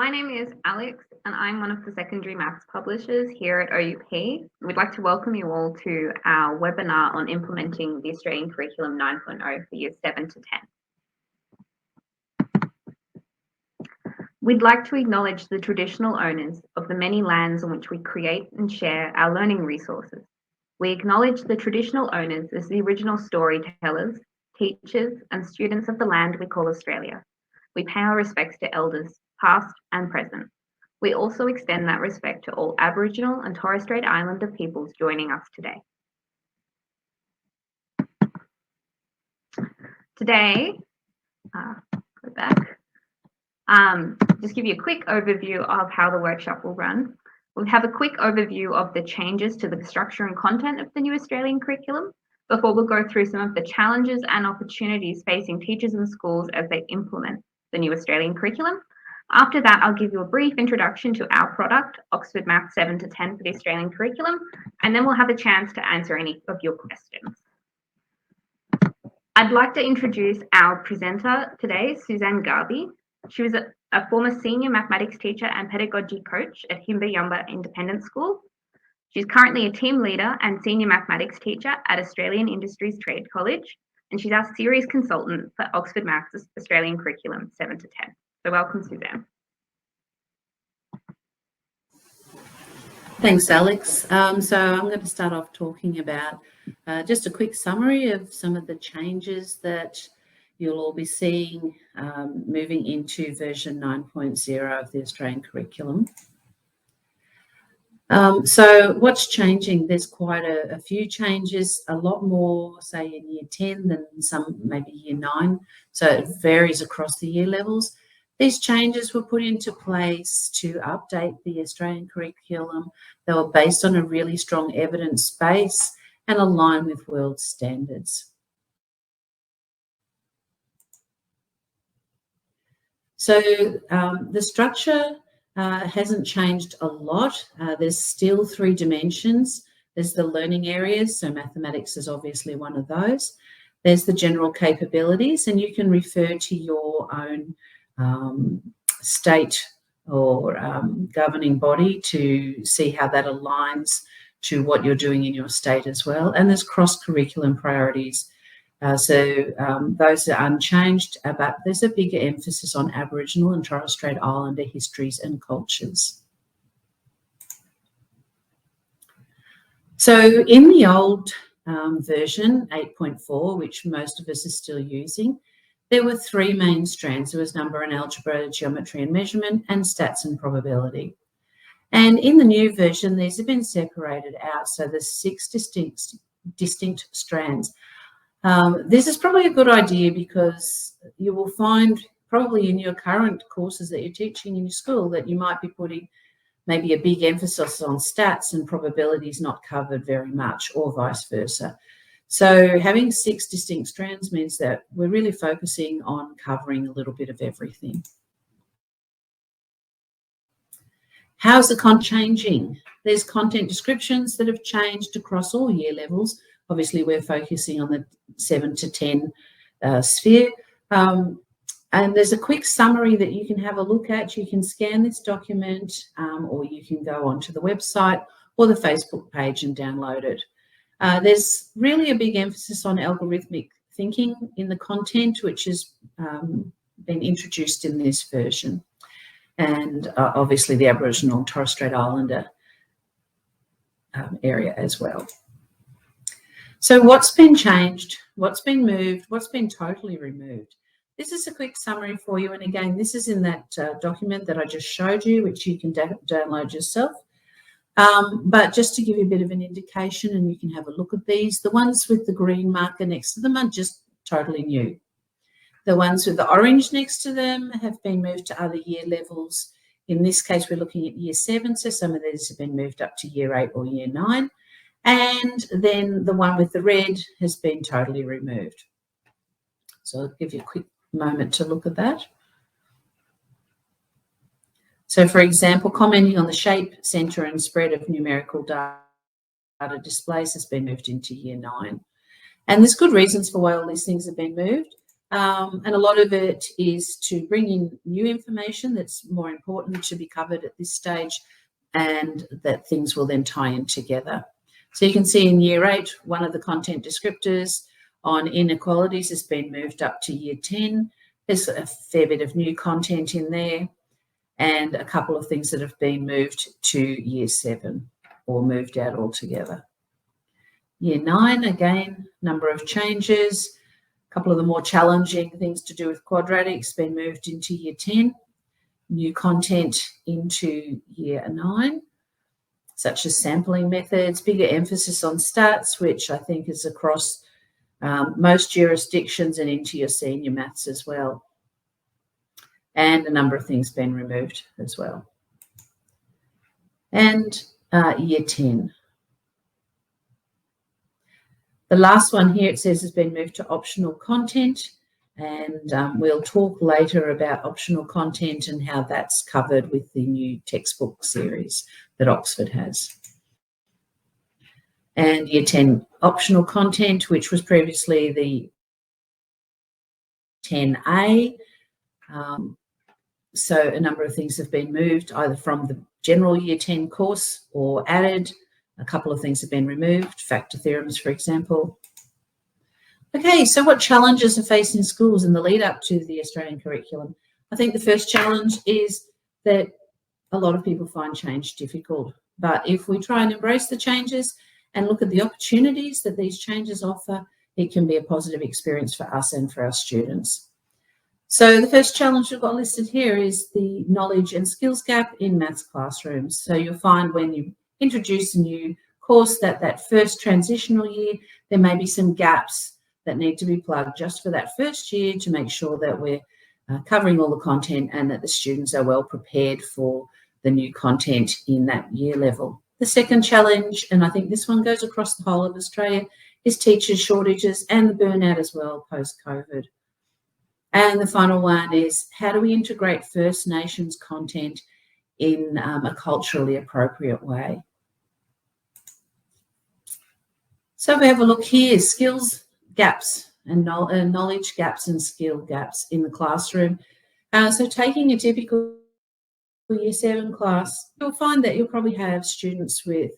My name is Alex and I'm one of the secondary maths publishers here at OUP. We'd like to welcome you all to our webinar on implementing the Australian Curriculum 9.0 for Years 7 to 10. We'd like to acknowledge the traditional owners of the many lands on which we create and share our learning resources. We acknowledge the traditional owners as the original storytellers, teachers and students of the land we call Australia. We pay our respects to elders, past and present. We also extend that respect to all Aboriginal and Torres Strait Islander peoples joining us today. Today, go back, just give you a quick overview of how the workshop will run. We'll have a quick overview of the changes to the structure and content of the new Australian curriculum before we'll go through some of the challenges and opportunities facing teachers and schools as they implement the new Australian curriculum. After that, I'll give you a brief introduction to our product, Oxford Maths 7 to 10 for the Australian curriculum, and then we'll have a chance to answer any of your questions. I'd like to introduce our presenter today, Suzanne Garvey. She was a former senior mathematics teacher and pedagogy coach at Himba Independent School. She's currently a team leader and senior mathematics teacher at Australian Industries Trade College, and she's our series consultant for Oxford Maths Australian Curriculum 7 to 10. So welcome, Suzanne. Thanks, Alex. So I'm going to start off talking about just a quick summary of some of the changes that you'll all be seeing moving into version 9.0 of the Australian curriculum. So what's changing? There's quite a few changes, a lot more, say, in year 10 than some maybe year 9. So it varies across the year levels. These changes were put into place to update the Australian curriculum. They were based on a really strong evidence base and align with world standards. So the structure hasn't changed a lot. There's still 3 dimensions. There's the learning areas, so mathematics is obviously one of those. There's the general capabilities, and you can refer to your own state or governing body to see how that aligns to what you're doing in your state as well. And there's cross-curriculum priorities. Those are unchanged, but there's a bigger emphasis on Aboriginal and Torres Strait Islander histories and cultures. So in the old version, 8.4, which most of us are still using, there were 3 main strands. There was number and algebra, geometry and measurement, and stats and probability. And in the new version, these have been separated out. So there's 6 distinct strands. This is probably a good idea because you will find probably in your current courses that you're teaching in your school that you might be putting maybe a big emphasis on stats and probabilities not covered very much, or vice versa. So having 6 distinct strands means that we're really focusing on covering a little bit of everything. How's the content changing? There's content descriptions that have changed across all year levels. Obviously, we're focusing on the 7 to 10 sphere. And there's a quick summary that you can have a look at. You can scan this document or you can go onto the website or the Facebook page and download it. There's really a big emphasis on algorithmic thinking in the content, which has been introduced in this version. And obviously the Aboriginal and Torres Strait Islander area as well. So what's been changed, what's been moved, what's been totally removed? This is a quick summary for you. And again, this is in that document that I just showed you, which you can download yourself. But just to give you a bit of an indication, and you can have a look at these, the ones with the green marker next to them are just totally new. The ones with the orange next to them have been moved to other year levels. In this case, we're looking at year 7, so some of these have been moved up to year 8 or year 9. And then the one with the red has been totally removed. So I'll give you a quick moment to look at that. So, for example, commenting on the shape, centre and spread of numerical data displays has been moved into year 9. And there's good reasons for why all these things have been moved. And a lot of it is to bring in new information that's more important to be covered at this stage, and that things will then tie in together. So you can see in Year 8, one of the content descriptors on inequalities has been moved up to Year 10. There's a fair bit of new content in there, and a couple of things that have been moved to Year 7 or moved out altogether. Year 9, again, number of changes. A couple of the more challenging things to do with quadratics been moved into Year 10. New content into Year 9, such as sampling methods, bigger emphasis on stats, which I think is across most jurisdictions and into your senior maths as well. And a number of things been removed as well. And Year 10. The last one here, it says, has been moved to optional content, and we'll talk later about optional content and how that's covered with the new textbook series that Oxford has. And Year 10 optional content, which was previously the 10A. So a number of things have been moved either from the general Year 10 course or added. A couple of things have been removed, factor theorems, for example. Okay, so what challenges are facing schools in the lead up to the Australian curriculum? I think the first challenge is that a lot of people find change difficult. But if we try and embrace the changes and look at the opportunities that these changes offer, it can be a positive experience for us and for our students. So the first challenge we've got listed here is the knowledge and skills gap in maths classrooms. So you'll find when you introduce a new course that first transitional year, there may be some gaps that need to be plugged just for that first year to make sure that we're covering all the content and that the students are well prepared for the new content in that year level. The second challenge, and I think this one goes across the whole of Australia, is teacher shortages and the burnout as well post-COVID. And the final one is, how do we integrate First Nations content in a culturally appropriate way? So we have a look here, skills gaps and knowledge gaps and skill gaps in the classroom. So taking a typical Year 7 class, you'll find that you'll probably have students with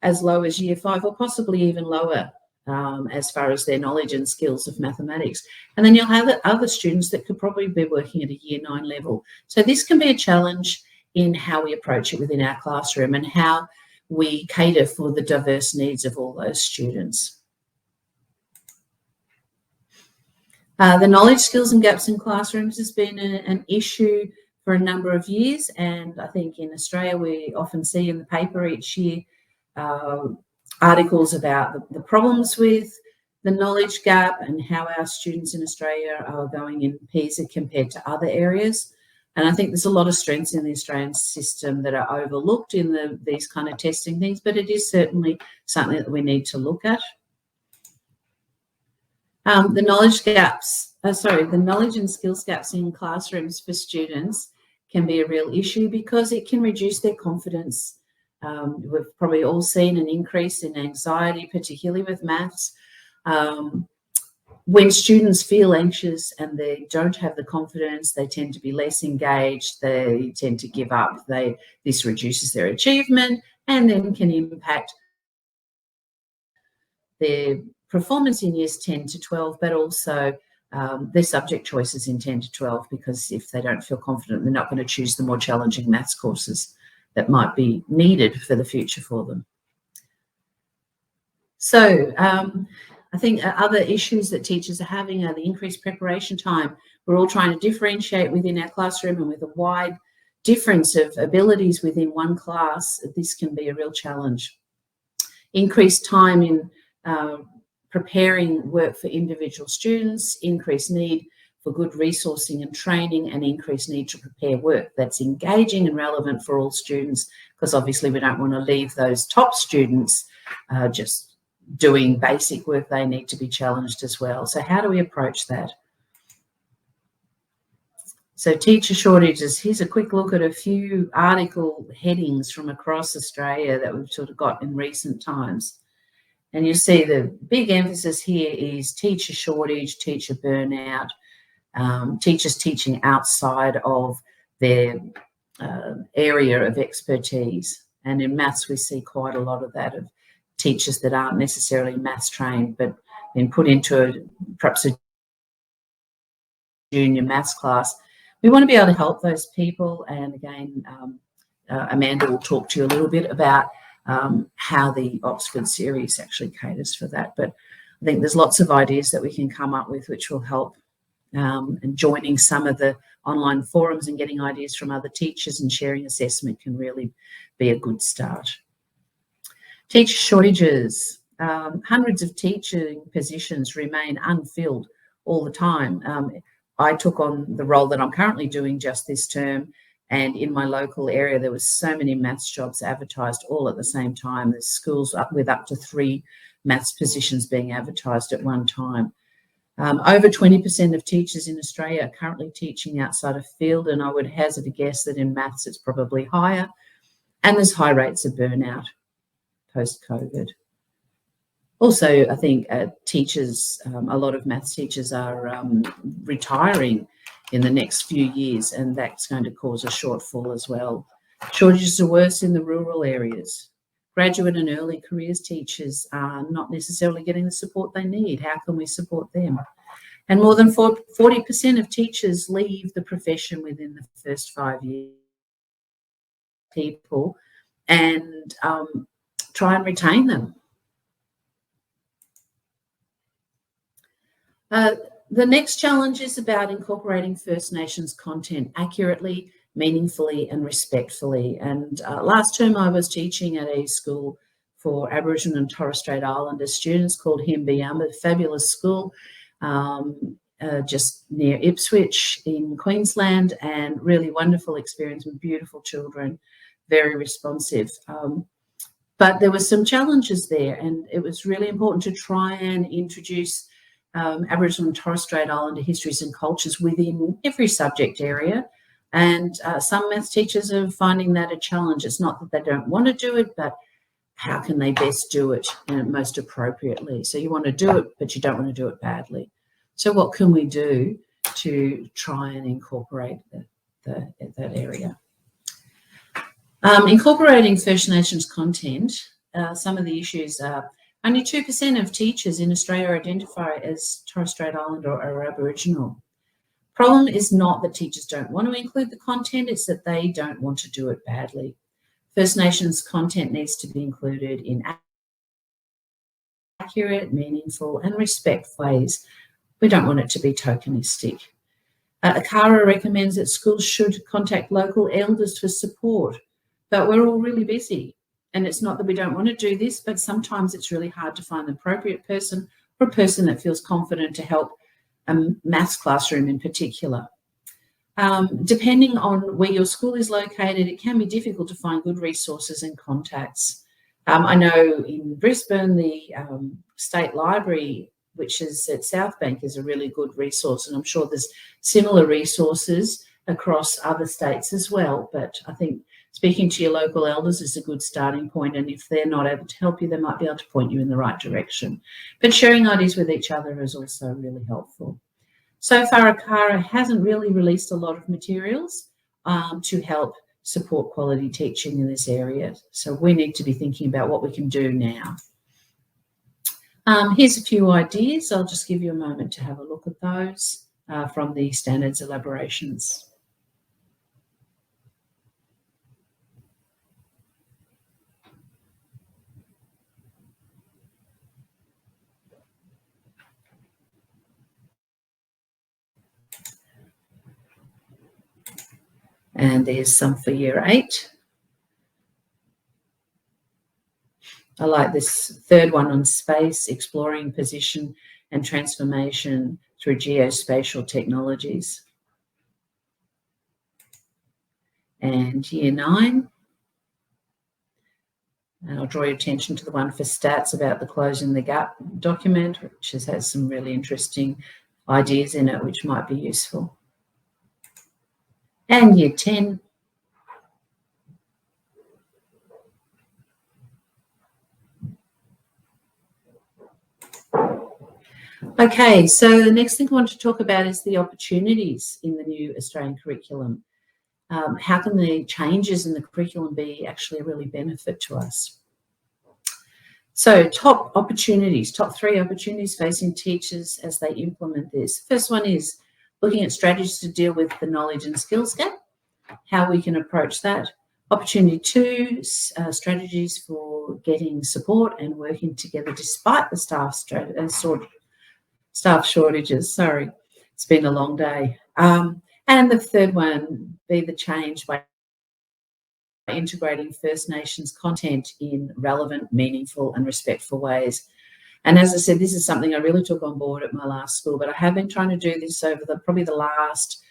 as low as Year 5 or possibly even lower as far as their knowledge and skills of mathematics. And then you'll have other students that could probably be working at a Year 9 level. So this can be a challenge in how we approach it within our classroom and how we cater for the diverse needs of all those students. The knowledge, skills and gaps in classrooms has been an issue for a number of years, and I think in Australia we often see in the paper each year articles about the problems with the knowledge gap and how our students in Australia are going in PISA compared to other areas. And I think there's a lot of strengths in the Australian system that are overlooked in these kind of testing things, but it is certainly something that we need to look at. The knowledge and skills gaps in classrooms for students can be a real issue because it can reduce their confidence. We've probably all seen an increase in anxiety, particularly with maths. When students feel anxious and they don't have the confidence, they tend to be less engaged, they tend to give up. This reduces their achievement and then can impact their performance in years 10 to 12, but also their subject choices in 10 to 12, because if they don't feel confident, they're not going to choose the more challenging maths courses that might be needed for the future for them. So I think other issues that teachers are having are the increased preparation time. We're all trying to differentiate within our classroom, and with a wide difference of abilities within one class, this can be a real challenge. Increased time in preparing work for individual students, increased need for good resourcing and training, and increased need to prepare work that's engaging and relevant for all students, because obviously we don't want to leave those top students just doing basic work. They need to be challenged as well. So how do we approach that? So teacher shortages, here's a quick look at a few article headings from across Australia that we've sort of got in recent times. And you see the big emphasis here is teacher shortage, teacher burnout. teachers teaching outside of their area of expertise. And in maths, we see quite a lot of that, of teachers that aren't necessarily maths trained, but been put into perhaps a junior maths class. We want to be able to help those people. And again, Amanda will talk to you a little bit about how the Oxford series actually caters for that. But I think there's lots of ideas that we can come up with which will help. And joining some of the online forums and getting ideas from other teachers and sharing assessment can really be a good start. Teacher shortages. Hundreds of teaching positions remain unfilled all the time. I took on the role that I'm currently doing just this term, and in my local area there was so many maths jobs advertised all at the same time. There's schools with up to 3 maths positions being advertised at one time. Over 20% of teachers in Australia are currently teaching outside of field, and I would hazard a guess that in maths it's probably higher, and there's high rates of burnout post-COVID. Also, I think teachers, a lot of maths teachers are retiring in the next few years, and that's going to cause a shortfall as well. Shortages are worse in the rural areas. Graduate and early careers teachers are not necessarily getting the support they need. How can we support them? And more than 40% of teachers leave the profession within the first 5 years. People, and try and retain them. The next challenge is about incorporating First Nations content accurately, meaningfully and respectfully. And last term I was teaching at a school for Aboriginal and Torres Strait Islander students called Himbiam, a fabulous school just near Ipswich in Queensland, and really wonderful experience with beautiful children, very responsive. But there were some challenges there, and it was really important to try and introduce Aboriginal and Torres Strait Islander histories and cultures within every subject area. And some maths teachers are finding that a challenge. It's not that they don't want to do it, but how can they best do it most appropriately? So you want to do it, but you don't want to do it badly. So what can we do to try and incorporate that area? Incorporating First Nations content, some of the issues are only 2% of teachers in Australia identify as Torres Strait Islander or Aboriginal. Problem is not that teachers don't want to include the content, it's that they don't want to do it badly. First Nations content needs to be included in accurate, meaningful and respectful ways. We don't want it to be tokenistic. ACARA recommends that schools should contact local elders for support, but we're all really busy. And it's not that we don't want to do this, but sometimes it's really hard to find the appropriate person or a person that feels confident to help a maths classroom in particular. Depending on where your school is located, it can be difficult to find good resources and contacts. I know in Brisbane, the State Library, which is at South Bank, is a really good resource, and I'm sure there's similar resources across other states as well. But I think speaking to your local elders is a good starting point, and if they're not able to help you, they might be able to point you in the right direction. But sharing ideas with each other is also really helpful. So far, ACARA hasn't really released a lot of materials to help support quality teaching in this area. So we need to be thinking about what we can do now. Here's a few ideas. I'll just give you a moment to have a look at those from the standards elaborations. And there's some for year 8. I like this third one on space, exploring position and transformation through geospatial technologies. And year 9. And I'll draw your attention to the one for stats about the Closing the Gap document, which has some really interesting ideas in it, which might be useful. And year 10. Okay, so the next thing I want to talk about is the opportunities in the new Australian curriculum. How can the changes in the curriculum be actually a really benefit to us? So top opportunities, top 3 opportunities facing teachers as they implement this. First one is looking at strategies to deal with the knowledge and skills gap, how we can approach that. Opportunity 2, strategies for getting support and working together despite the staff shortages. Sorry, it's been a long day. And the third one, be the change by integrating First Nations content in relevant, meaningful and respectful ways. And as I said, this is something I really took on board at my last school, but I have been trying to do this over probably the last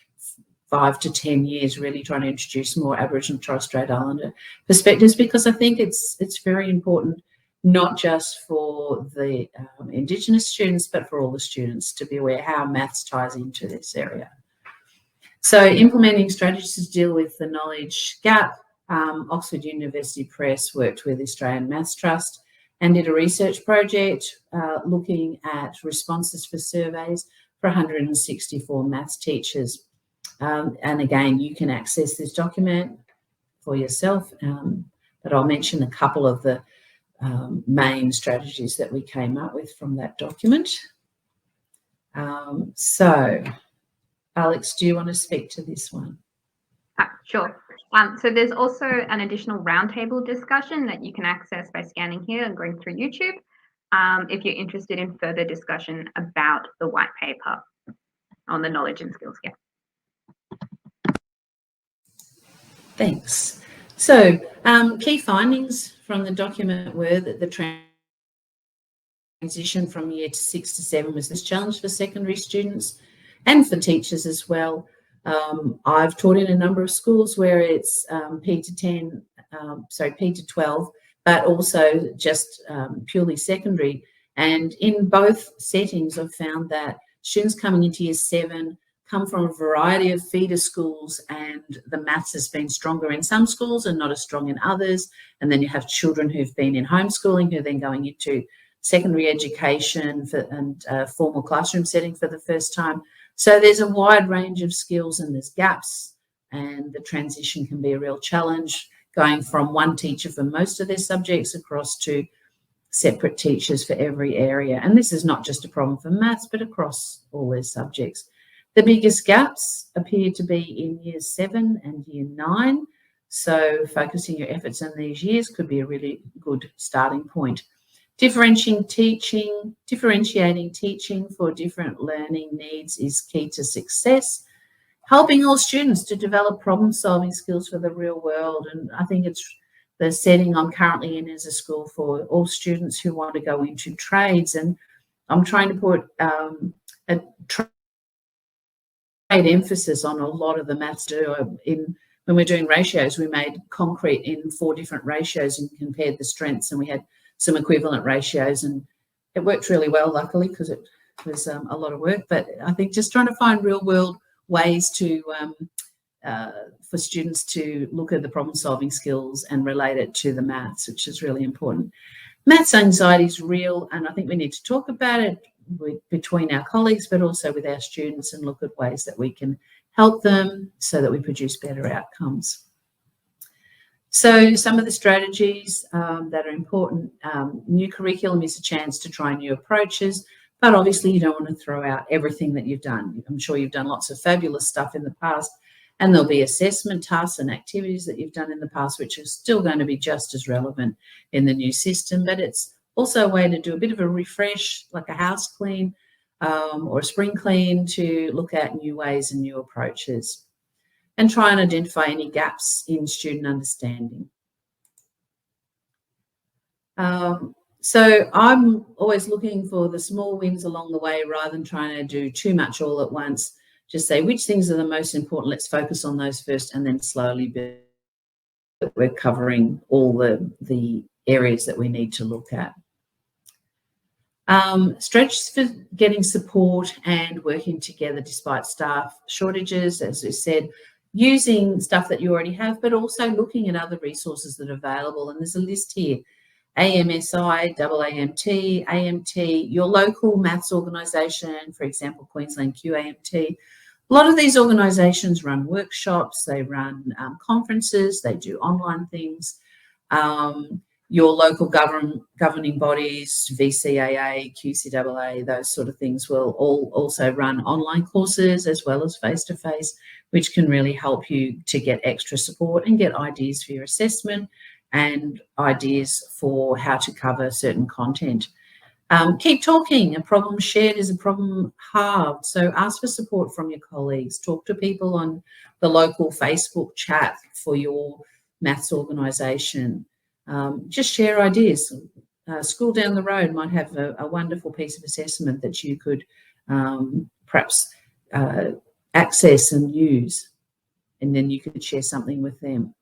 5 to 10 years, really trying to introduce more Aboriginal and Torres Strait Islander perspectives, because I think it's very important, not just for the Indigenous students, but for all the students to be aware how maths ties into this area. So implementing strategies to deal with the knowledge gap. Oxford University Press worked with the Australian Maths Trust and did a research project looking at responses for surveys for 164 maths teachers. And again, you can access this document for yourself, but I'll mention a couple of the main strategies that we came up with from that document. So, Alex, do you want to speak to this one? Sure. So there's also an additional roundtable discussion that you can access by scanning here and going through YouTube if you're interested in further discussion about the white paper on the knowledge and skills gap. Thanks. So key findings from the document were that the transition from year 6 to 7 was this challenge for secondary students and for teachers as well. I've taught in a number of schools where it's P to 12, but also just purely secondary. And in both settings, I've found that students coming into year 7 come from a variety of feeder schools, and the maths has been stronger in some schools and not as strong in others. And then you have children who've been in homeschooling who are then going into secondary education and formal classroom setting for the first time. So there's a wide range of skills and there's gaps, and the transition can be a real challenge, going from one teacher for most of their subjects across to separate teachers for every area. And this is not just a problem for maths, but across all their subjects. The biggest gaps appear to be in year 7 and year 9. So focusing your efforts in these years could be a really good starting point. Differentiating teaching for different learning needs is key to success. Helping all students to develop problem-solving skills for the real world. And I think it's the setting I'm currently in as a school for all students who want to go into trades. And I'm trying to put a trade emphasis on a lot of the maths when we're doing ratios, we made concrete in 4 different ratios and compared the strengths, and we had some equivalent ratios, and it worked really well, luckily, because it was a lot of work. But I think just trying to find real world ways to for students to look at the problem solving skills and relate it to the maths, which is really important. Maths anxiety is real, and I think we need to talk about it between our colleagues, but also with our students, and look at ways that we can help them so that we produce better outcomes. So some of the strategies that are important, new curriculum is a chance to try new approaches, but obviously you don't want to throw out everything that you've done. I'm sure you've done lots of fabulous stuff in the past, and there'll be assessment tasks and activities that you've done in the past which are still going to be just as relevant in the new system, but it's also a way to do a bit of a refresh, like a house clean or a spring clean, to look at new ways and new approaches, and try and identify any gaps in student understanding. So I'm always looking for the small wins along the way rather than trying to do too much all at once. Just say which things are the most important. Let's focus on those first, and then slowly build. We're covering all the areas that we need to look at. Strategies for getting support and working together despite staff shortages, as we said, using stuff that you already have, but also looking at other resources that are available. And there's a list here. AMSI, AAMT, AMT, your local maths organisation, for example, Queensland QAMT. A lot of these organisations run workshops, they run conferences, they do online things. Your local governing bodies, VCAA, QCAA, those sort of things will all also run online courses as well as face-to-face, which can really help you to get extra support and get ideas for your assessment and ideas for how to cover certain content. Keep talking. A problem shared is a problem halved. So ask for support from your colleagues. Talk to people on the local Facebook chat for your maths organisation. Just share ideas. School down the road might have a wonderful piece of assessment that you could perhaps access and use, and then you could share something with them.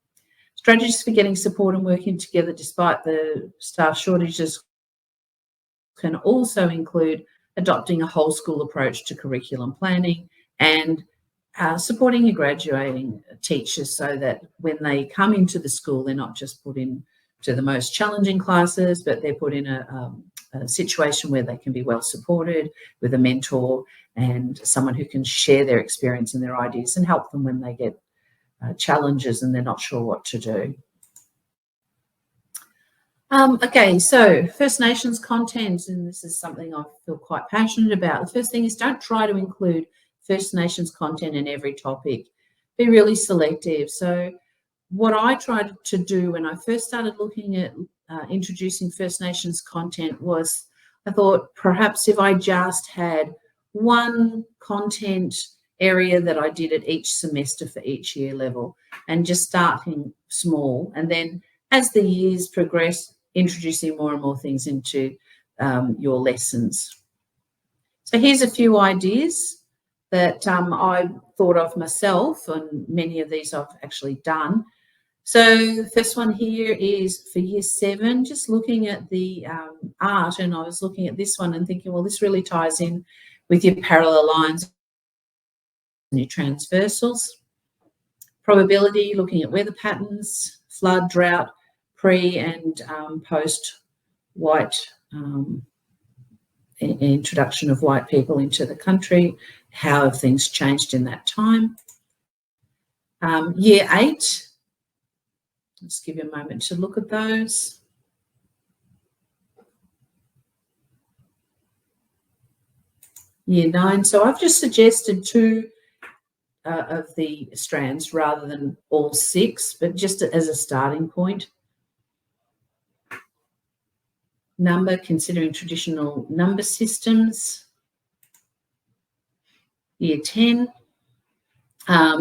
Strategies for getting support and working together despite the staff shortages can also include adopting a whole school approach to curriculum planning and supporting your graduating teachers so that when they come into the school, they're not just put into the most challenging classes, but they're put in a situation where they can be well supported with a mentor and someone who can share their experience and their ideas and help them when they get challenges and they're not sure what to do. Okay, so First Nations content, and this is something I feel quite passionate about. The first thing is don't try to include First Nations content in every topic. Be really selective. So what I tried to do when I first started looking at introducing First Nations content was I thought perhaps if I just had one content area that I did at each semester for each year level and just starting small, and then as the years progress, introducing more and more things into your lessons. So here's a few ideas that I thought of myself, and many of these I've actually done. So the first one here is for year 7, just looking at the art, and I was looking at this one and thinking, well, this really ties in with your parallel lines and your transversals. Probability, looking at weather patterns, flood, drought, pre and post white introduction of white people into the country, how have things changed in that time. Year 8, let's give you a moment to look at those. Year 9, so I've just suggested 2 of the strands rather than all 6, but just as a starting point. Number, considering traditional number systems. Year 10.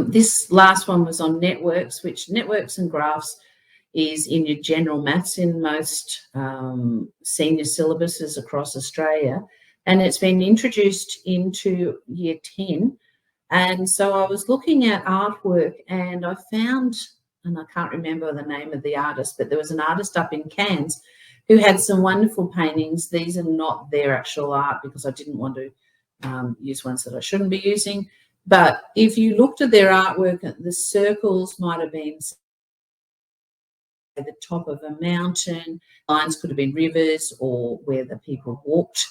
This last one was on networks, which networks and graphs is in your general maths in most senior syllabuses across Australia. And it's been introduced into year 10. And so I was looking at artwork and I found, and I can't remember the name of the artist, but there was an artist up in Cairns who had some wonderful paintings. These are not their actual art because I didn't want to use ones that I shouldn't be using. But if you looked at their artwork, the circles might have been at the top of a mountain, lines could have been rivers or where the people walked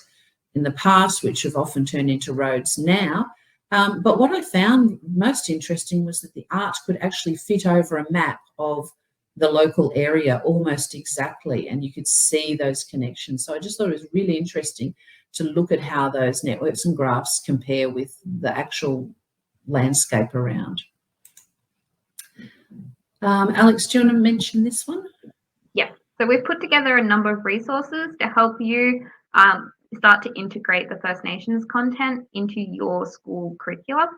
in the past, which have often turned into roads now. But what I found most interesting was that the art could actually fit over a map of the local area almost exactly, and you could see those connections. So I just thought it was really interesting to look at how those networks and graphs compare with the actual landscape around. Alex, do you want to mention this one? Yeah, so we've put together a number of resources to help you start to integrate the First Nations content into your school curricula.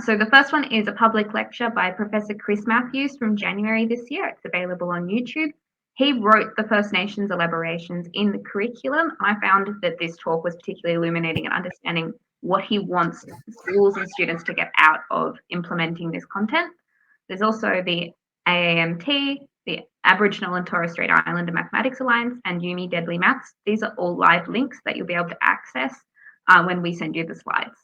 So the first one is a public lecture by Professor Chris Matthews from January this year. It's available on YouTube. He wrote the First Nations elaborations in the curriculum. I found that this talk was particularly illuminating in understanding what he wants schools and students to get out of implementing this content. There's also the AAMT, the Aboriginal and Torres Strait Islander Mathematics Alliance, and UMI Deadly Maths. These are all live links that you'll be able to access when we send you the slides.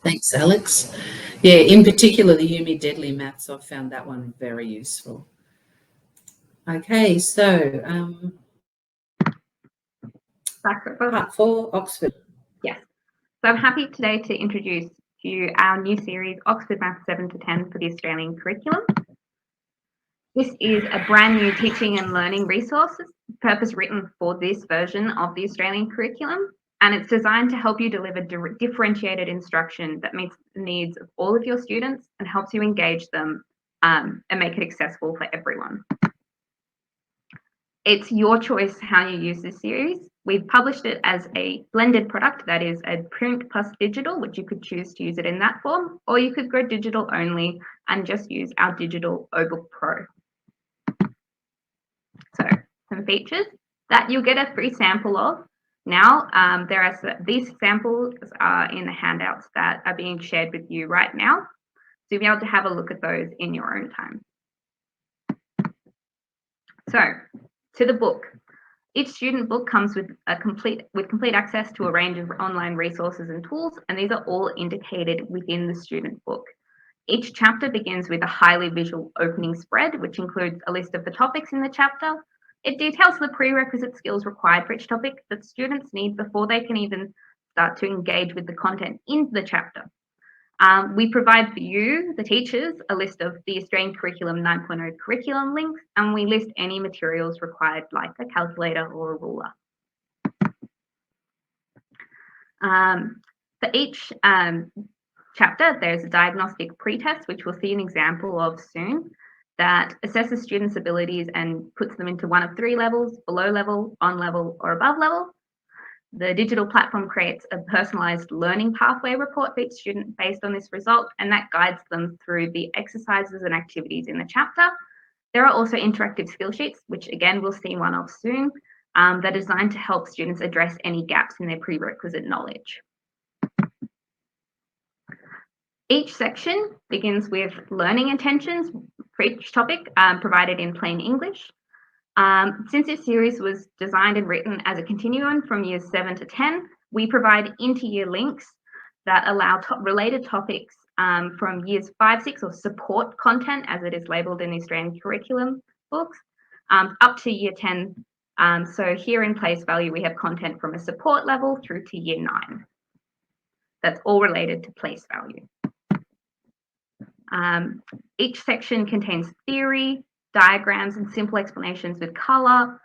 Thanks, Alex. Yeah, in particular, the UMI Deadly Maths, I've found that one very useful. Okay, so Back over. part 4, Oxford. Yes. So I'm happy today to introduce to you our new series, Oxford Maths 7 to 10 for the Australian curriculum. This is a brand new teaching and learning resource, purpose written for this version of the Australian curriculum, and it's designed to help you deliver differentiated instruction that meets the needs of all of your students and helps you engage them and make it accessible for everyone. It's your choice how you use this series. We've published it as a blended product, that is a print plus digital, which you could choose to use it in that form, or you could go digital only and just use our digital OBook Pro. So some features that you'll get a free sample of. Now, these samples are in the handouts that are being shared with you right now. So you'll be able to have a look at those in your own time. So to the book. Each student book comes with complete access to a range of online resources and tools, and these are all indicated within the student book. Each chapter begins with a highly visual opening spread, which includes a list of the topics in the chapter. It details the prerequisite skills required for each topic that students need before they can even start to engage with the content in the chapter. We provide for you, the teachers, a list of the Australian Curriculum 9.0 curriculum links, and we list any materials required like a calculator or a ruler. For each chapter, there's a diagnostic pretest, which we'll see an example of soon, that assesses students' abilities and puts them into one of 3 levels: below level, on level, or above level. The digital platform creates a personalised learning pathway report for each student based on this result, and that guides them through the exercises and activities in the chapter. There are also interactive skill sheets, which again we'll see one of soon, that are designed to help students address any gaps in their prerequisite knowledge. Each section begins with learning intentions for each topic, provided in plain English. Since this series was designed and written as a continuum from years 7 to 10, we provide inter-year links that allow related topics from years 5, 6, or support content, as it is labelled in the Australian curriculum books, up to year 10. So here in place value, we have content from a support level through to year 9. That's all related to place value. Each section contains theory, diagrams, and simple explanations with colour.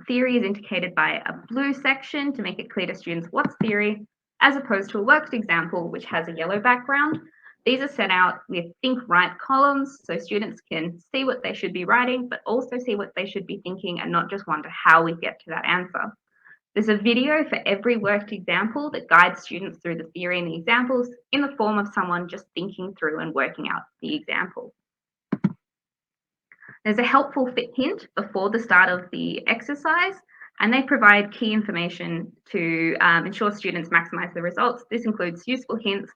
Theory is indicated by a blue section to make it clear to students what's theory, as opposed to a worked example, which has a yellow background. These are set out with think, write columns, so students can see what they should be writing, but also see what they should be thinking and not just wonder how we get to that answer. There's a video for every worked example that guides students through the theory and the examples in the form of someone just thinking through and working out the example. There's a helpful hint before the start of the exercise, and they provide key information to ensure students maximise the results. This includes useful hints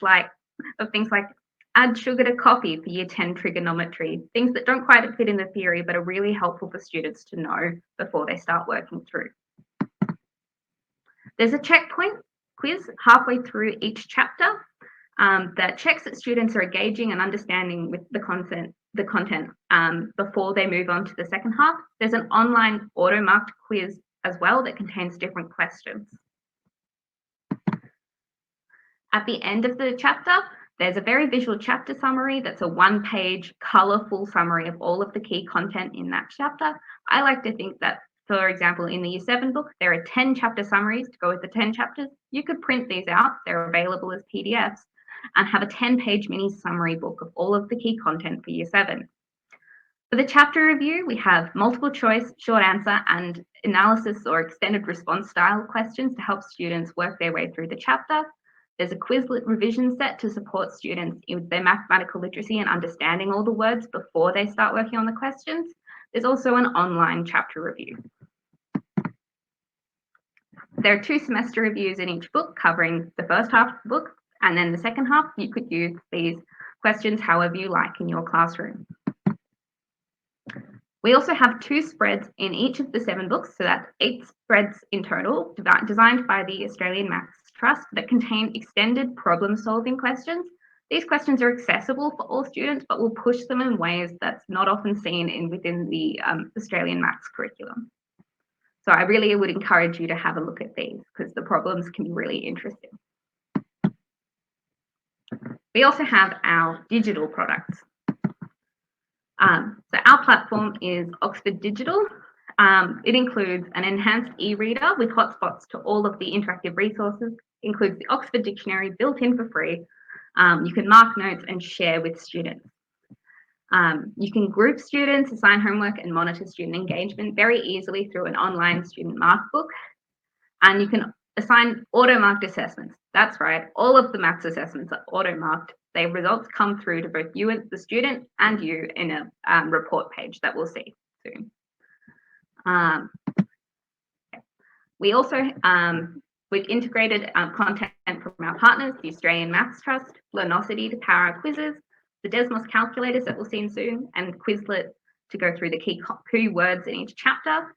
of things like add sugar to coffee for year 10 trigonometry, things that don't quite fit in the theory but are really helpful for students to know before they start working through. There's a checkpoint quiz halfway through each chapter that checks that students are engaging and understanding with the content before they move on to the second half. There's an online auto-marked quiz as well that contains different questions. At the end of the chapter, there's a very visual chapter summary that's a 1-page colourful summary of all of the key content in that chapter. I like to think that, for example, in the Year 7 book, there are 10 chapter summaries to go with the 10 chapters. You could print these out, they're available as PDFs, and have a 10-page mini summary book of all of the key content for Year 7. For the chapter review, we have multiple choice, short answer, and analysis or extended response style questions to help students work their way through the chapter. There's a Quizlet revision set to support students with their mathematical literacy and understanding all the words before they start working on the questions. There's also an online chapter review. There are 2 semester reviews in each book covering the first half of the book, and then the second half. You could use these questions however you like in your classroom. We also have 2 spreads in each of the 7 books, so that's 8 spreads in total, designed by the Australian Maths Trust, that contain extended problem-solving questions These questions are accessible for all students, but will push them in ways that's not often seen within the Australian maths curriculum. So I really would encourage you to have a look at these because the problems can be really interesting. We also have our digital products. So our platform is Oxford Digital. It includes an enhanced e-reader with hotspots to all of the interactive resources, includes the Oxford Dictionary built in for free. You can mark notes and share with students. You can group students, assign homework and monitor student engagement very easily through an online student mark book. And you can assign auto-marked assessments. That's right, all of the maths assessments are auto-marked. Their results come through to both you, the student, and you in a report page that we'll see soon. We also, we've integrated content from our partners, the Australian Maths Trust, Learnosity to power our quizzes, the Desmos calculators that we'll see soon, and Quizlet to go through the key words in each chapter.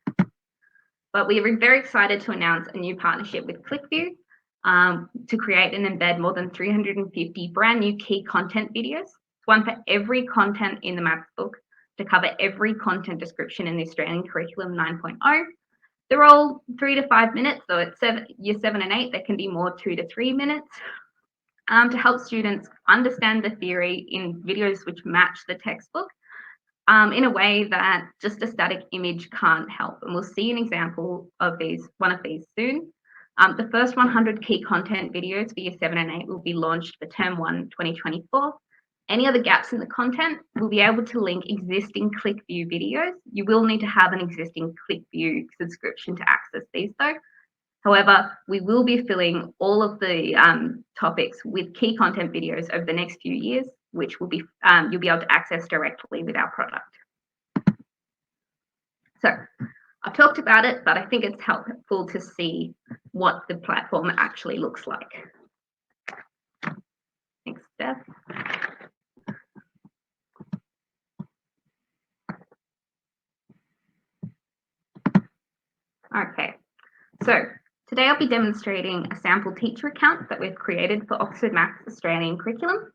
But we are very excited to announce a new partnership with ClickView to create and embed more than 350 brand new key content videos, one for every content in the maths book to cover every content description in the Australian Curriculum 9.0. They're all 3 to 5 minutes, so it's year 7 and 8, that can be more 2 to 3 minutes to help students understand the theory in videos which match the textbook in a way that just a static image can't help. And we'll see an example of one of these soon. The first 100 key content videos for year 7 and 8 will be launched for term 1, 2024. Any other gaps in the content, we'll be able to link existing ClickView videos. You will need to have an existing ClickView subscription to access these though. However, we will be filling all of the topics with key content videos over the next few years, which will be you'll be able to access directly with our product. So I've talked about it, but I think it's helpful to see what the platform actually looks like. Thanks, Steph. Okay, so today I'll be demonstrating a sample teacher account that we've created for Oxford Maths Australian curriculum.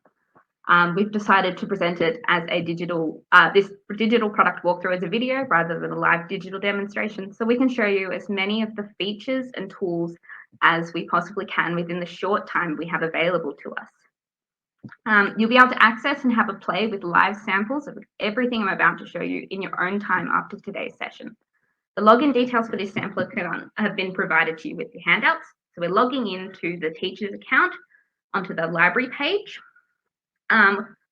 We've decided to present it as a this digital product walkthrough as a video rather than a live digital demonstration, so we can show you as many of the features and tools as we possibly can within the short time we have available to us. You'll be able to access and have a play with live samples of everything I'm about to show you in your own time after today's session. The login details for this sample account have been provided to you with the handouts. So we're logging into the teacher's account onto the library page.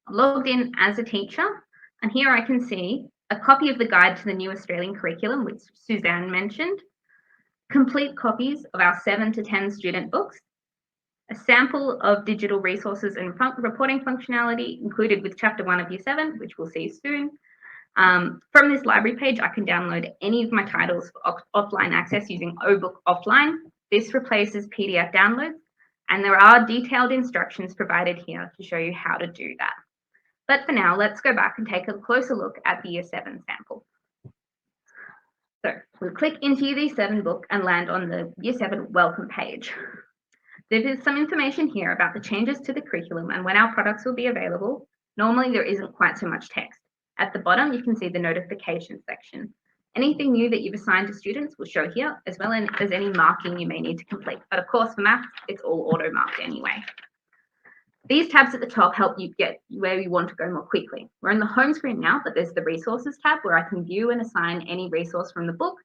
Logged in as a teacher, and here I can see a copy of the guide to the new Australian curriculum, which Suzanne mentioned, complete copies of our 7 to 10 student books, a sample of digital resources and reporting functionality included with chapter 1 of year 7, which we'll see soon. From this library page, I can download any of my titles for offline access using OBook Offline. This replaces PDF downloads, and there are detailed instructions provided here to show you how to do that. But for now, let's go back and take a closer look at the year 7 sample. So we'll click into year 7 book and land on the year 7 welcome page. There is some information here about the changes to the curriculum and when our products will be available. Normally there isn't quite so much text. At the bottom, you can see the notification section. Anything new that you've assigned to students will show here, as well as any marking you may need to complete. But of course, for maths, it's all auto-marked anyway. These tabs at the top help you get where you want to go more quickly. We're in the home screen now, but there's the resources tab where I can view and assign any resource from the book.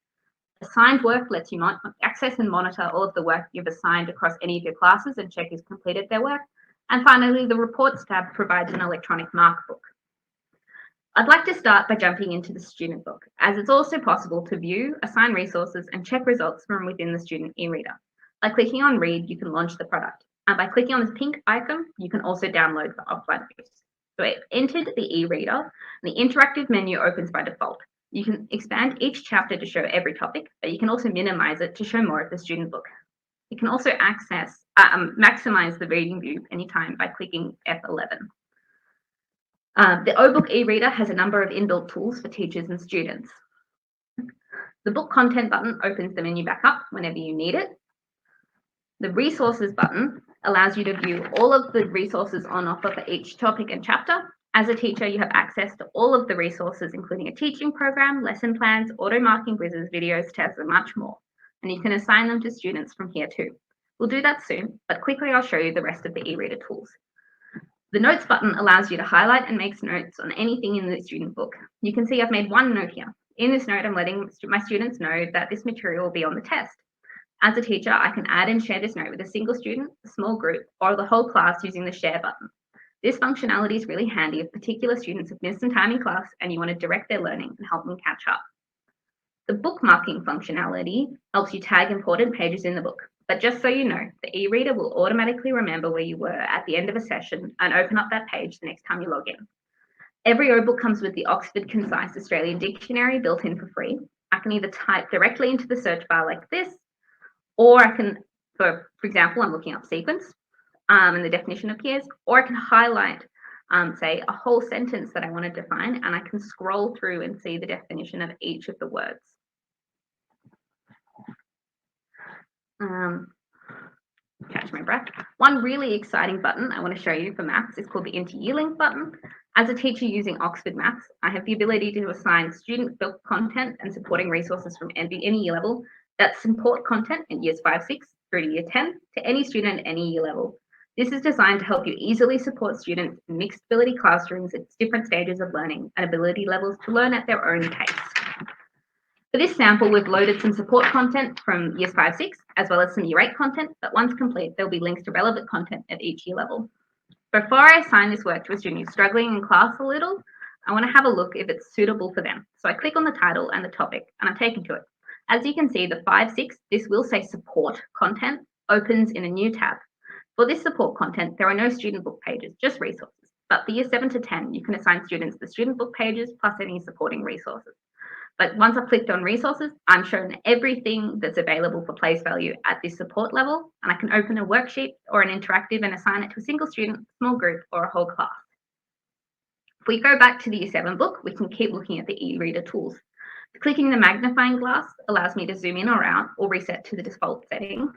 Assigned work lets you access and monitor all of the work you've assigned across any of your classes and check who's completed their work. And finally, the reports tab provides an electronic mark book. I'd like to start by jumping into the student book, as it's also possible to view, assign resources, and check results from within the student e-reader. By clicking on Read, you can launch the product. And by clicking on this pink icon, you can also download for offline use. So I've entered the e-reader, and the interactive menu opens by default. You can expand each chapter to show every topic, but you can also minimize it to show more of the student book. You can also maximize the reading view anytime by clicking F11. The OBook e-reader has a number of inbuilt tools for teachers and students. The book content button opens the menu back up whenever you need it. The resources button allows you to view all of the resources on offer for each topic and chapter. As a teacher, you have access to all of the resources, including a teaching program, lesson plans, auto marking quizzes, videos, tests, and much more. And you can assign them to students from here too. We'll do that soon, but quickly I'll show you the rest of the e-reader tools. The notes button allows you to highlight and make notes on anything in the student book. You can see I've made one note here. In this note, I'm letting my students know that this material will be on the test. As a teacher, I can add and share this note with a single student, a small group, or the whole class using the share button. This functionality is really handy if particular students have missed some time in class and you want to direct their learning and help them catch up. The bookmarking functionality helps you tag important pages in the book. But just so you know, the e-reader will automatically remember where you were at the end of a session and open up that page the next time you log in. Every O-book comes with the Oxford Concise Australian Dictionary built in for free. I can either type directly into the search bar like this, or I can, for example, I'm looking up sequence and the definition appears, or I can highlight, say, a whole sentence that I want to define, and I can scroll through and see the definition of each of the words. Catch my breath. One really exciting button I want to show you for maths is called the Interyear Link button. As a teacher using Oxford Maths, I have the ability to assign student book content and supporting resources from any year level that support content in years 5, 6 through to year 10 to any student at any year level. This is designed to help you easily support students in mixed ability classrooms at different stages of learning and ability levels to learn at their own pace. For this sample, we've loaded some support content from years 5, 6, as well as some year 8 content, but once complete, there'll be links to relevant content at each year level. Before I assign this work to a student who's struggling in class a little, I want to have a look if it's suitable for them. So I click on the title and the topic, and I'm taken to it. As you can see, the 5, 6, this will say support content, opens in a new tab. For this support content, there are no student book pages, just resources. But for year 7 to 10, you can assign students the student book pages plus any supporting resources. But once I've clicked on resources, I'm shown everything that's available for place value at this support level, and I can open a worksheet or an interactive and assign it to a single student, small group, or a whole class. If we go back to the year 7 book, we can keep looking at the e-reader tools. Clicking the magnifying glass allows me to zoom in or out or reset to the default setting.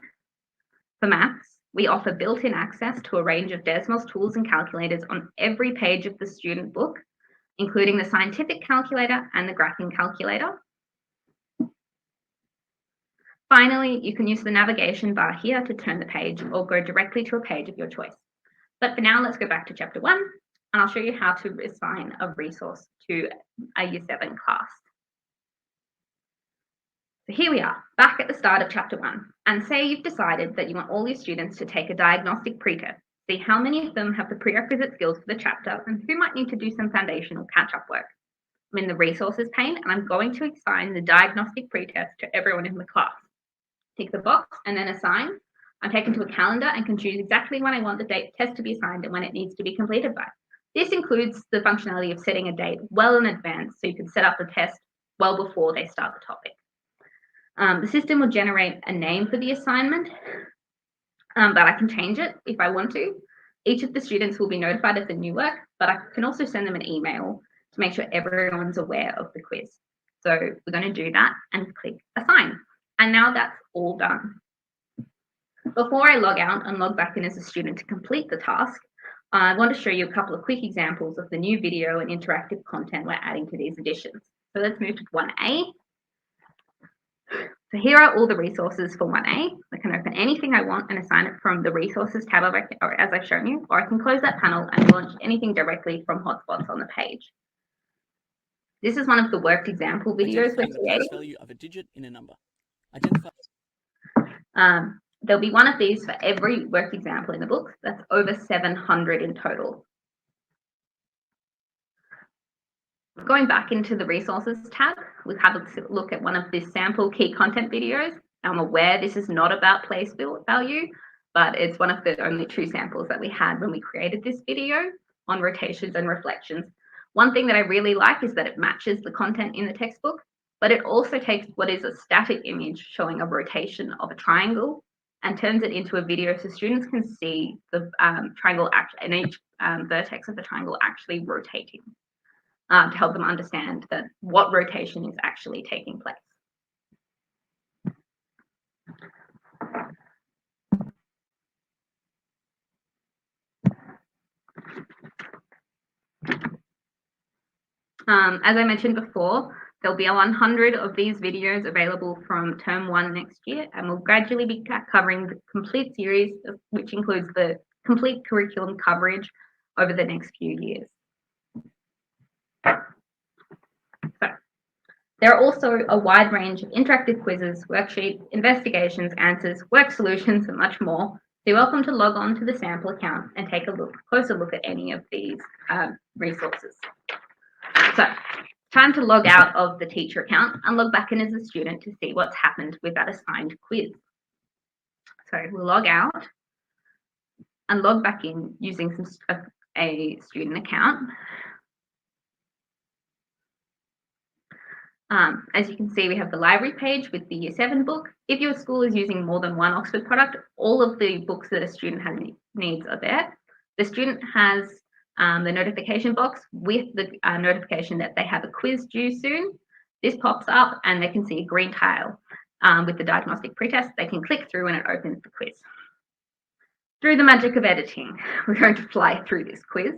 For maths, we offer built-in access to a range of Desmos tools and calculators on every page of the student book, including the scientific calculator and the graphing calculator. Finally, you can use the navigation bar here to turn the page or go directly to a page of your choice. But for now, let's go back to chapter 1, and I'll show you how to assign a resource to a year 7 class. So here we are, back at the start of chapter 1, and say you've decided that you want all your students to take a diagnostic pre-test. See how many of them have the prerequisite skills for the chapter and who might need to do some foundational catch-up work. I'm in the resources pane and I'm going to assign the diagnostic pretest to everyone in the class. Tick the box and then assign. I'm taken to a calendar and can choose exactly when I want the test to be assigned and when it needs to be completed by. This includes the functionality of setting a date well in advance so you can set up the test well before they start the topic. The system will generate a name for the assignment, but I can change it if I want to. Each of the students will be notified of the new work, but I can also send them an email to make sure everyone's aware of the quiz. So we're going to do that and click assign. And now that's all done. Before I log out and log back in as a student to complete the task, I want to show you a couple of quick examples of the new video and interactive content we're adding to these editions. So let's move to 1A. So here are all the resources for 1A. I can open anything I want and assign it from the resources tab as I've shown you, or I can close that panel and launch anything directly from hotspots on the page. This is one of the worked example videos we're creating. The value of a digit in a number. Identify. There'll be one of these for every worked example in the book. That's over 700 in total. Going back into the resources tab, we've had a look at one of the sample key content videos. I'm aware this is not about place value, but it's one of the only true samples that we had when we created this video on rotations and reflections. One thing that I really like is that it matches the content in the textbook, but it also takes what is a static image showing a rotation of a triangle and turns it into a video so students can see the triangle and each vertex of the triangle actually rotating. To help them understand that what rotation is actually taking place. As I mentioned before, there'll be 100 of these videos available from term 1 next year, and we'll gradually be covering the complete series, which includes the complete curriculum coverage over the next few years. So, there are also a wide range of interactive quizzes, worksheets, investigations, answers, work solutions, and much more. So you're welcome to log on to the sample account and take a closer look at any of these resources. So, time to log out of the teacher account and log back in as a student to see what's happened with that assigned quiz. So we'll log out and log back in using a student account. As you can see, we have the library page with the Year 7 book. If your school is using more than one Oxford product, all of the books that a student needs are there. The student has the notification box with the notification that they have a quiz due soon. This pops up and they can see a green tile with the diagnostic pretest. They can click through and it opens the quiz. Through the magic of editing, we're going to fly through this quiz.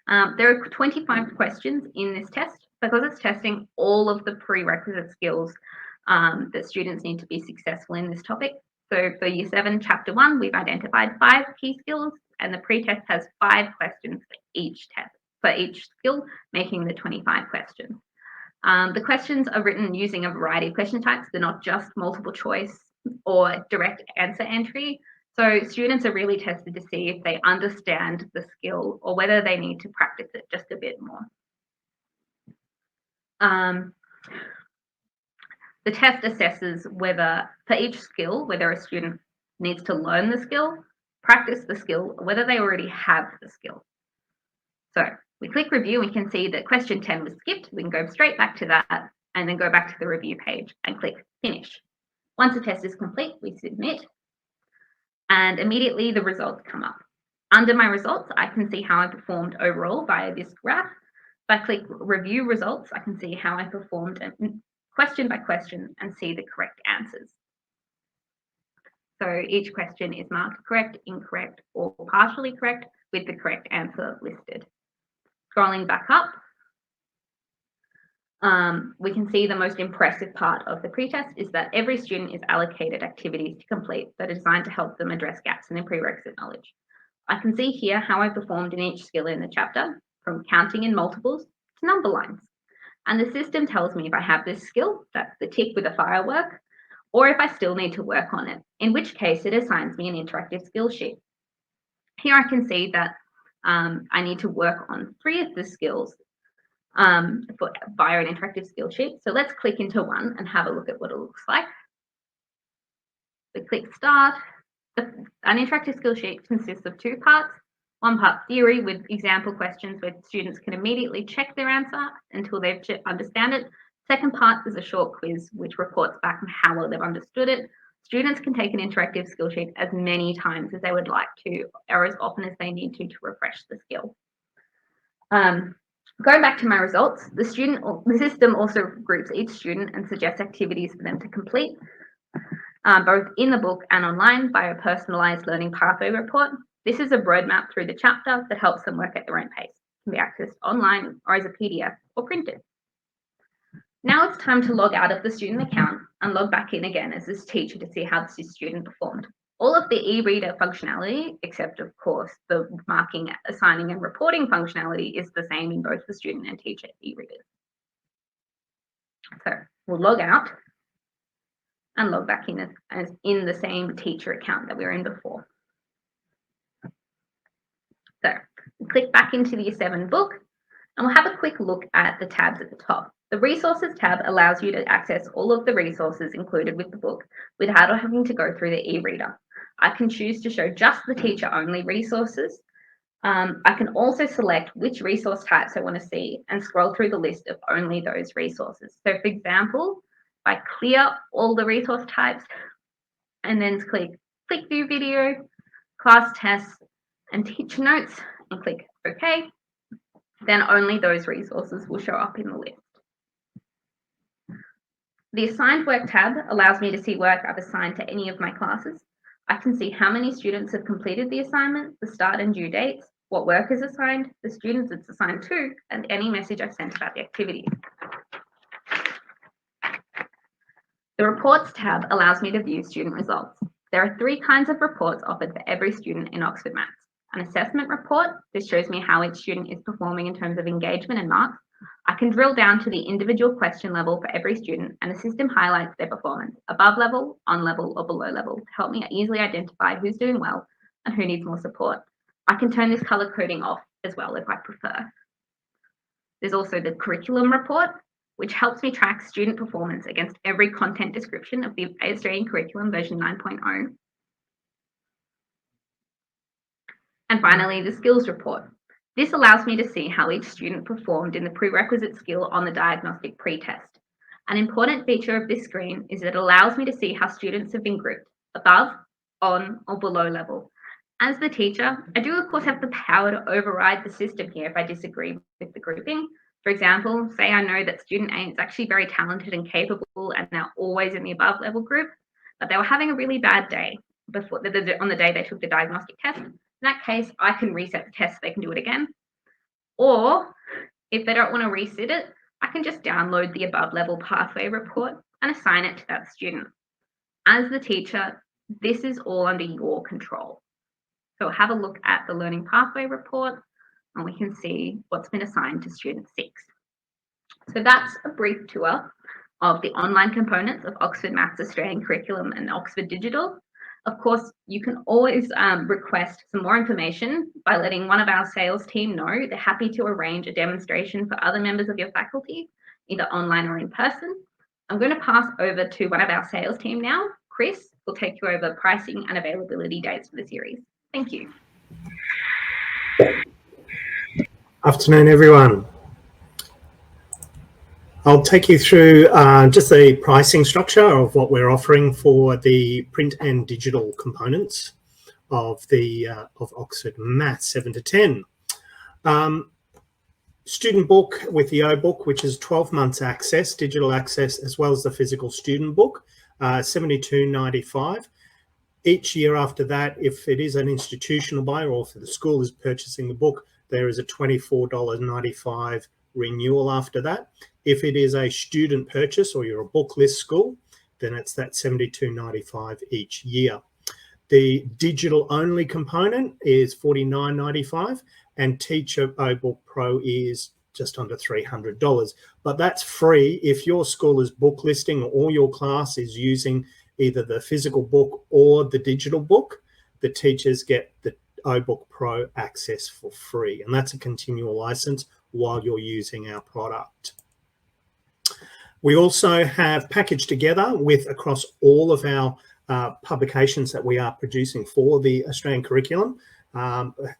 There are 25 questions in this test because it's testing all of the prerequisite skills that students need to be successful in this topic. So for Year 7, Chapter 1, we've identified 5 key skills, and the pretest has 5 questions for each skill, making the 25 questions. The questions are written using a variety of question types. They're not just multiple choice or direct answer entry. So students are really tested to see if they understand the skill or whether they need to practice it just a bit more. The test assesses whether, for each skill, whether a student needs to learn the skill, practice the skill, or whether they already have the skill. So we click review, we can see that question 10 was skipped. We can go straight back to that and then go back to the review page and click finish. Once the test is complete, we submit and immediately the results come up. Under my results, I can see how I performed overall via this graph. If I click review results, I can see how I performed question by question and see the correct answers. So each question is marked correct, incorrect, or partially correct with the correct answer listed. Scrolling back up, we can see the most impressive part of the pretest is that every student is allocated activities to complete that are designed to help them address gaps in their prerequisite knowledge. I can see here how I performed in each skill in the chapter, from counting in multiples to number lines. And the system tells me if I have this skill, that's the tick with a firework, or if I still need to work on it, in which case it assigns me an interactive skill sheet. Here I can see that I need to work on 3 of the skills via an interactive skill sheet. So let's click into one and have a look at what it looks like. We click start. An interactive skill sheet consists of 2 parts. One part theory with example questions where students can immediately check their answer until they understand it. Second part is a short quiz which reports back on how well they've understood it. Students can take an interactive skill sheet as many times as they would like to, or as often as they need to refresh the skill. Going back to my results, the system also groups each student and suggests activities for them to complete, both in the book and online by a personalised learning pathway report. This is a roadmap through the chapter that helps them work at their own pace. It can be accessed online or as a PDF or printed. Now it's time to log out of the student account and log back in again as this teacher to see how this student performed. All of the e-reader functionality, except of course the marking, assigning and reporting functionality, is the same in both the student and teacher e-readers. So we'll log out and log back in as in the same teacher account that we were in before. So click back into the Year 7 book and we'll have a quick look at the tabs at the top. The resources tab allows you to access all of the resources included with the book without having to go through the e-reader. I can choose to show just the teacher only resources. I can also select which resource types I want to see and scroll through the list of only those resources. So for example, if I clear all the resource types and then click view video, class tests and teacher notes and click OK, then only those resources will show up in the list. The assigned work tab allows me to see work I've assigned to any of my classes. I can see how many students have completed the assignment, the start and due dates, what work is assigned, the students it's assigned to, and any message I've sent about the activity. The Reports tab allows me to view student results. There are 3 kinds of reports offered for every student in Oxford Maths. An assessment report, this shows me how each student is performing in terms of engagement and marks. I can drill down to the individual question level for every student, and the system highlights their performance above level, on level, or below level to help me easily identify who's doing well and who needs more support. I can turn this color coding off as well if I prefer. There's also the curriculum report, which helps me track student performance against every content description of the Australian Curriculum version 9.0. And finally, the skills report. This allows me to see how each student performed in the prerequisite skill on the diagnostic pre-test. An important feature of this screen is that it allows me to see how students have been grouped above, on, or below level. As the teacher, I do of course have the power to override the system here if I disagree with the grouping. For example, say I know that student A is actually very talented and capable and they're always in the above level group, but they were having a really bad day on the day they took the diagnostic test. In that case, I can reset the test so they can do it again. Or if they don't want to reset it, I can just download the above level pathway report and assign it to that student. As the teacher, this is all under your control. So have a look at the learning pathway report and we can see what's been assigned to student 6. So that's a brief tour of the online components of Oxford Maths Australian Curriculum and Oxford Digital. Of course, you can always request some more information by letting one of our sales team know. They're happy to arrange a demonstration for other members of your faculty, either online or in person. I'm going to pass over to one of our sales team now. Chris will take you over pricing and availability dates for the series. Thank you. Afternoon, everyone. I'll take you through just the pricing structure of what we're offering for the print and digital components of the of Oxford Maths 7 to 10. Student book with the O book, which is 12 months access, digital access, as well as the physical student book, $72.95. Each year after that, if it is an institutional buyer or if the school is purchasing the book, there is a $24.95 renewal after that. If it is a student purchase or you're a book list school, then it's that $72.95 each year. The digital only component is $49.95 and Teacher O-Book Pro is just under $300. But that's free if your school is book listing or your class is using either the physical book or the digital book. The teachers get the O-Book Pro access for free, and that's a continual license while you're using our product. We also have packaged together with across all of our publications that we are producing for the Australian curriculum,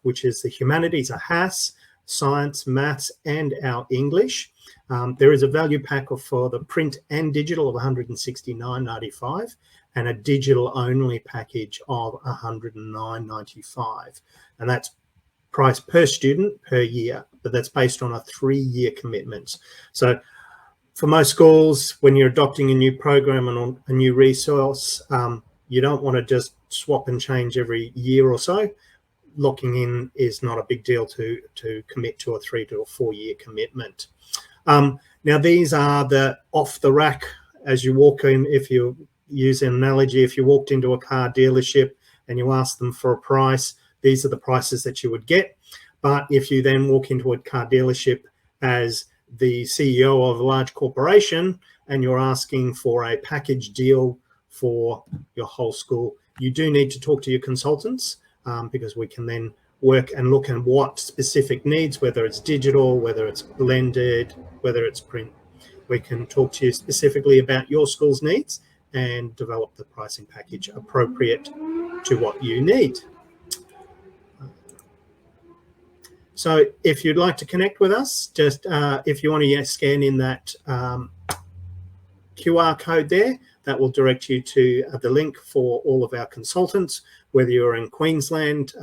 which is the humanities, a HASS, science, maths, and our English. There is a value pack for the print and digital of $169.95 and a digital only package of $109.95. And that's price per student per year, but that's based on a 3-year commitment. So for most schools, when you're adopting a new program and a new resource, you don't want to just swap and change every year or so. Locking in is not a big deal to commit to a 3 to 4 year commitment. Now, these are the off the rack as you walk in. If you use an analogy, if you walked into a car dealership and you asked them for a price, these are the prices that you would get. But if you then walk into a car dealership as the CEO of a large corporation and you're asking for a package deal for your whole school, you do need to talk to your consultants because we can then work and look at what specific needs, whether it's digital, whether it's blended, whether it's print. We can talk to you specifically about your school's needs and develop the pricing package appropriate to what you need. So if you'd like to connect with us, just if you want to scan in that QR code there, that will direct you to the link for all of our consultants, whether you're in Queensland,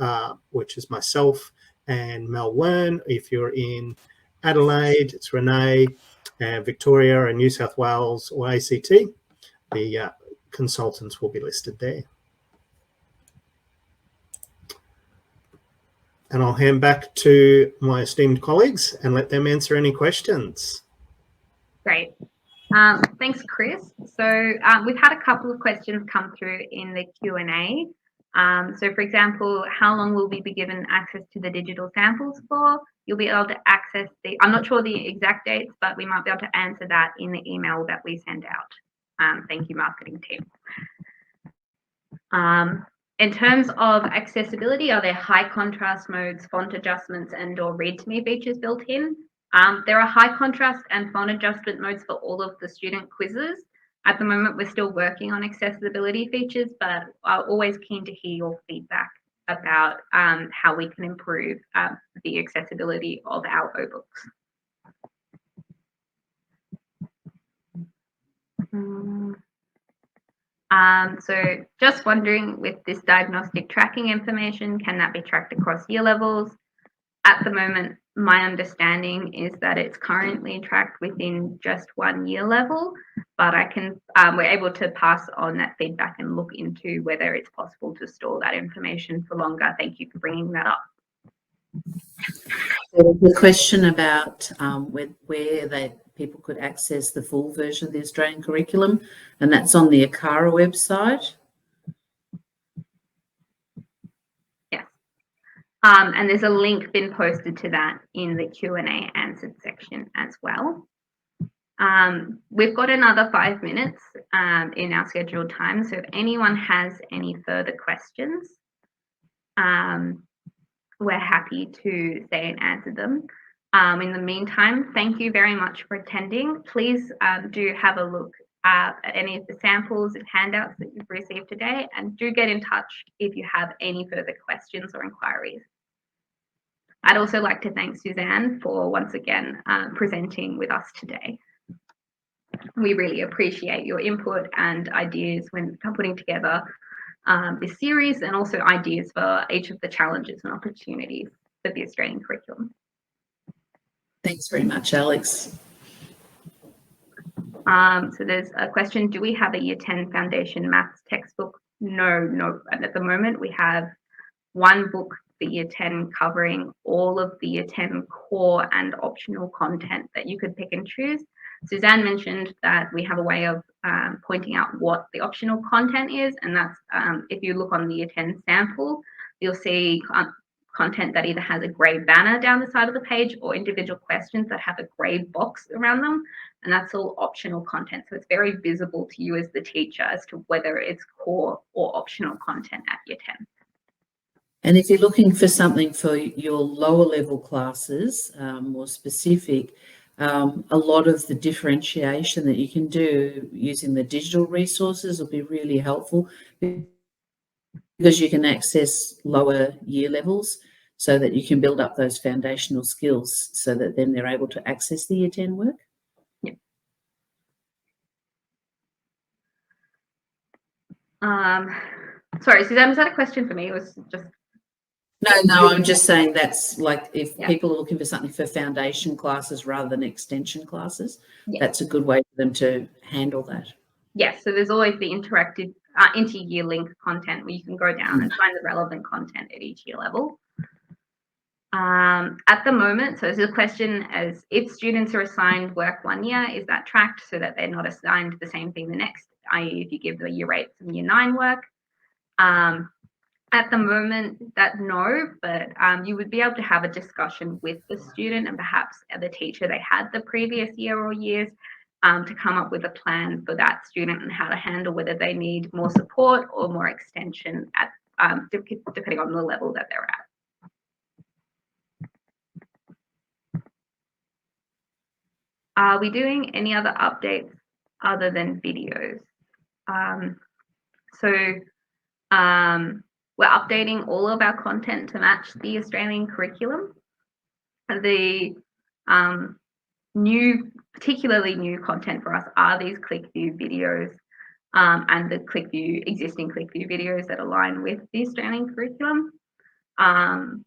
which is myself and Mel Wern. If you're in Adelaide, it's Renee, Victoria and New South Wales or ACT, the consultants will be listed there. and I'll hand back to my esteemed colleagues and let them answer any questions. Great. Thanks, Chris. So we've had a couple of questions come through in the Q&A. So for example, how long will we be given access to the digital samples for? You'll be able to access I'm not sure the exact dates, but we might be able to answer that in the email that we send out. Thank you, marketing team. In terms of accessibility, are there high contrast modes, font adjustments, and or read to me features built in? There are high contrast and font adjustment modes for all of the student quizzes. At the moment, we're still working on accessibility features, but I'm always keen to hear your feedback about how we can improve the accessibility of our O-books. So just wondering, with this diagnostic tracking information, can that be tracked across year levels? At the moment, my understanding is that it's currently tracked within just 1 year level, but we're able to pass on that feedback and look into whether it's possible to store that information for longer. Thank you for bringing that up. The question about where people could access the full version of the Australian curriculum, and that's on the ACARA website. Yes. And there's a link been posted to that in the Q&A answered section as well. We've got another 5 minutes in our scheduled time, so if anyone has any further questions, we're happy to say and answer them. In the meantime, thank you very much for attending. Please do have a look at any of the samples and handouts that you've received today, and do get in touch if you have any further questions or inquiries. I'd also like to thank Suzanne for once again presenting with us today. We really appreciate your input and ideas when putting together this series, and also ideas for each of the challenges and opportunities for the Australian curriculum. Thanks very much, Alex. So there's a question, do we have a Year 10 Foundation Maths textbook? No. At the moment, we have one book for Year 10 covering all of the Year 10 core and optional content that you could pick and choose. Suzanne mentioned that we have a way of pointing out what the optional content is, and that's if you look on the Year 10 sample, you'll see content that either has a grey banner down the side of the page or individual questions that have a grey box around them, and that's all optional content. So it's very visible to you as the teacher as to whether it's core or optional content at Year 10. And if you're looking for something for your lower level classes, more specific, a lot of the differentiation that you can do using the digital resources will be really helpful, because you can access lower year levels so that you can build up those foundational skills so that then they're able to access the Year 10 work. Yep. Sorry, Suzanne, was that a question for me? It was just... No, I'm just saying that's like if Yeah. people are looking for something for foundation classes rather than extension classes, Yeah. that's a good way for them to handle that. Yes, so there's always the interactive inter-year link content where you can go down and find the relevant content at each year level. At the moment, so there's a question as if students are assigned work 1 year, is that tracked so that they're not assigned the same thing the next, i.e. if you give the year 8 some year 9 work? At the moment, that no, but you would be able to have a discussion with the student and perhaps the teacher they had the previous year or years to come up with a plan for that student and how to handle whether they need more support or more extension at depending on the level that they're at. Are we doing any other updates other than videos? We're updating all of our content to match the Australian curriculum. The particularly new content for us are these ClickView videos and the existing ClickView videos that align with the Australian curriculum.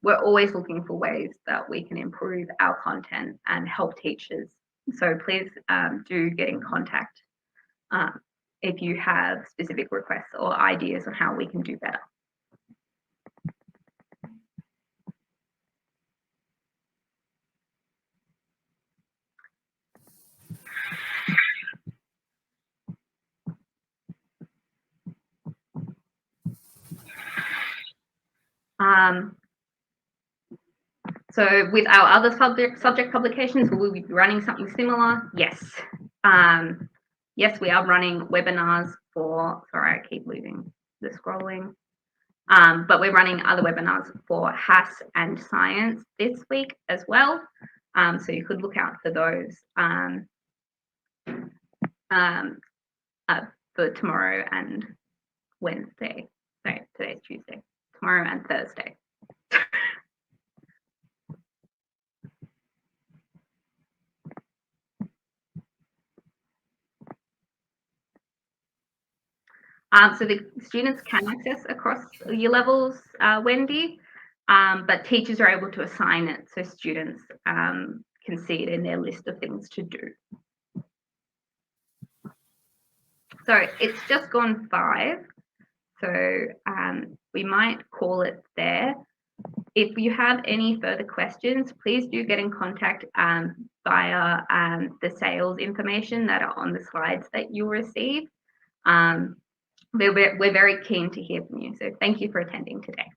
We're always looking for ways that we can improve our content and help teachers. So please do get in contact if you have specific requests or ideas on how we can do better. So with our other subject publications, will we be running something similar? Yes. Yes, we are running webinars for, sorry, I keep losing the scrolling. But we're running other webinars for HAS and science this week as well. So you could look out for those for tomorrow and Wednesday. Sorry, today's Tuesday. Tomorrow and Thursday. So the students can access across year levels, Wendy, but teachers are able to assign it so students can see it in their list of things to do. So it's just gone 5. So we might call it there. If you have any further questions, please do get in contact via the sales information that are on the slides that you'll receive. We're very keen to hear from you. So thank you for attending today.